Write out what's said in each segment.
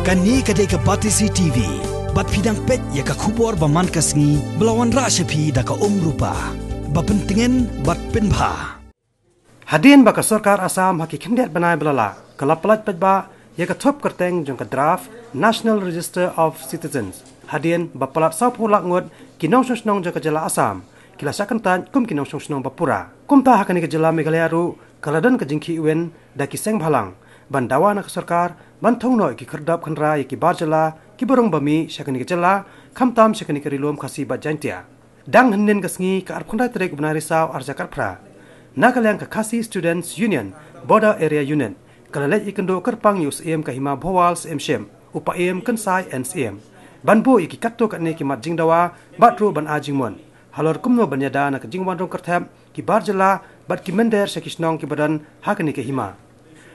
Kani kadai ke Patisi TV. Bat pidang pet ya ka kubor baman kasngi belawan rasyapi da ka rupa. Bapentingin bat penbha. Hadin baka Sarkar Assam haki kendet banai belala. Kalau pelat petba ya ka top kerteng jong ka draft National Register of Citizens. Hadin bapalat sapulak ngot kinong sungsnong jong ka jala Assam. Kila sakantan kum kinong sungsnong bapura. Kum ta hakani ka jala Meghalaya ru kaladan ka jingki uwen da ki seng bhalang. Bandawa na ka Sarkar ban thong no ki kerdap khanra ya ki barjala ki borong bami syakani ka jala khamtam syakani ka rilom khasi ba jantia. Dang hnen kasngi ka arkhonda trek bnari saw arjakar phra. Nagalang ka Khasi Students Union, Border Area Union, kalalet ikendo kerpang USM kahima Bhowals MSM, UPM Kansai NCM. Banbo iki katto katne ki mat jingdawa, batru ban ajingmon. Halor kumno banyada na ka jingwan rong kerthap, ki barjala, bat ki mender syakisnong ki badan hakani kahima.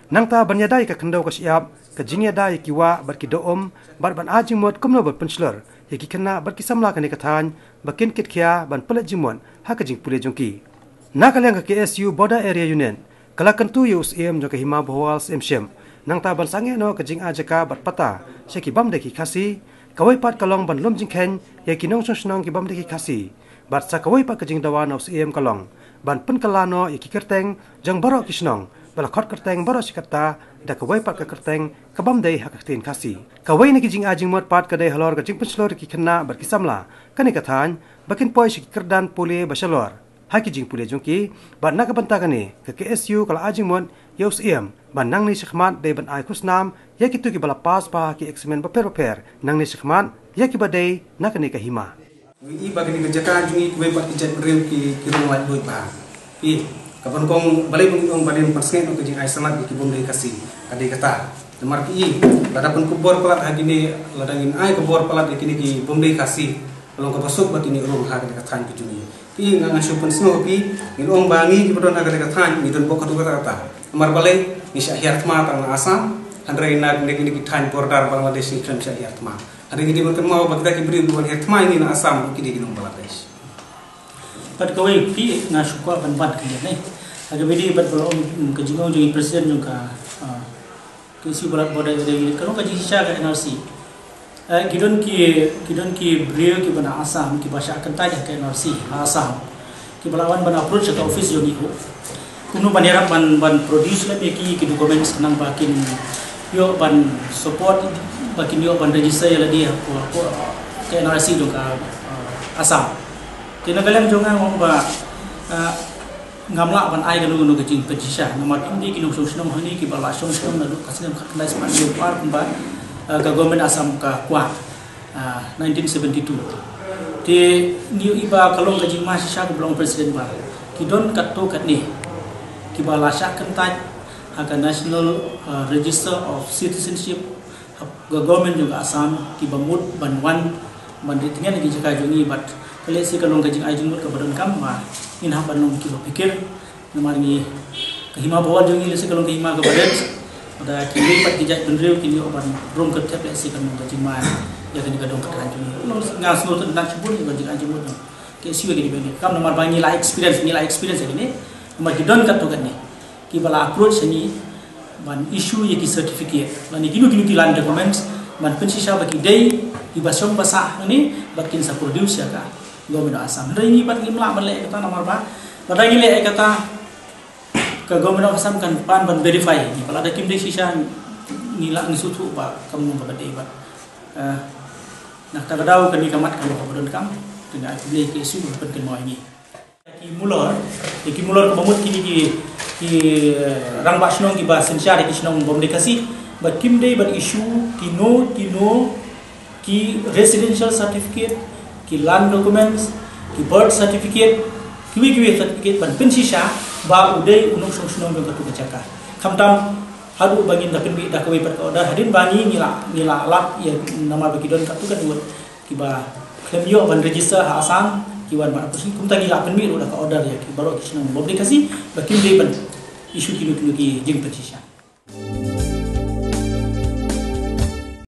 Nangta banyada ka kendo ka siap, ka jingyada ki wa bat ki doom, bat ban ajingmot kumno bat penslur, ki kena bat ki samla kani kathan, bakin kit khia ban pelet jingmon, haka jing pule jongki. Nakalang ka KSU Border Area Union, kalakantu USM jo kahima Bhowals MSM, nang taban sange no ka jing ajaka bat pata, syaki bam de ki khasi, kawai pat kalong ban lom jing khen, ya kinong sungsnong ki bam de ki khasi, bat sa kawai pat ka jing dawa no USM kalong, ban pen kalano ya ki kerteng jang barok kisnong, bala khot kerteng barok sikata, da kawai pat ka kerteng ka bam de hakatin khasi. Kawai ni ki jing ajing mot pat ka de halor ka jing penslor ki khenna bat ki samla, kani kathan, bakin poi syaki kerdan pule basalor. Haki jing pule jongki ban nak bantakane ke KSU kala ajing mon USM ban nang ni sikhmat de ban ai khusnam ya kitu ki bala pas pa ki examen ba per nang ni sikhmat ya ki badai nakane ka hima wi bagani ke jaka jungi we pat jet rew ki rong wat boy ba pi kapan kong balai bung badin pasken ke jing ai samat ki bom dei kasi kade kata nomor pi ladapun kubor pelat hagini ladangin ai kubor pelat kini ki bom dei kasi long ka basuk bat ini rong ha kade kata ki jungi pi ngang supun sno pi ngin bangi ki bodon agak dekat tan ngidon bok katu kata amar balai ni syahir tma tang Assam handrai nak nek ni tan border Bangladesh ni kan syahir tma hari ni dimakan mau bagda ki beri duan syahir tma ini na Assam ki di ginong Bangladesh pat kawai pi nga sukwa ban ban ki ne aga bedi pat bolong ke jingong jing presiden jong ka kisi bolat border area kalau ka jisha ka NRC Kidon ki beliau ki bana Assam ki bahasa akan tanya ke NRC Assam ki balawan bana approach ke office yo niku kuno banera ban produce le ki dokumen senang bakin yo ban support bakin yo ban register ya dia ko ke NRC do ka Assam kena galang jonga ngom ba ngamla ban ai ganu ke jing pejisha nomor indi ki no sosno hani ki bala sosno na do kasne khatna span yo par ba government Assam ka kwa 1972 ti new iba kalong ka jing mas sha belong presiden ba kidon katto katni ki bala sha kentaj aga National Register of Citizenship government juga Assam ki bamut banwan ban ditingen gi jaka jongi bat kale si kalong ka jing ajung ka badan kam ma in ha banung ki pikir namarngi kahima bawal jongi le si kalong kahima ka badan ada kini pat dijak bendreu kini oban rom ke tap si kan gaji man ya kan gadong ke ranjung ngas no nak sebut ni gaji ranjung no ke siwe gini bani kam nomor bangi la experience ini nomor gidon kat to kan ni ki bala approach ni ban issue ye ki certificate lani ginu kilan documents ban pensisa bagi day di basong basa ni bakin sa produce ya ka government Assam ni pat imla bale kata nomor ba badai le kata ke government Assam kan pan ban verify ni kalau ada kim de sisa nila ngisutu ba kamu ba de ba nak ta gadau kan ni kamat kalau bodon kam dengan le ke su ban kan moi ni ki mulor ke bamut ki rang ba snong ki ba sensyar ki snong bom de kasi ba kim de ban issue ki no ki residential certificate ki land documents ki birth certificate kiwi certificate ban pensisa ba udai unung sungsnong jong katu kecaka khamtam hadu bangin da penbi da kawai pat order hadin bangi ngila lap ya nama bagi don katu kan buat kiba claim yo ban register ha Assam kiwan ba pusi kumta ngila penbi ro da ka order ya ki baro kisnong bobli kasi bakim de ban isu kilo ki jing petisha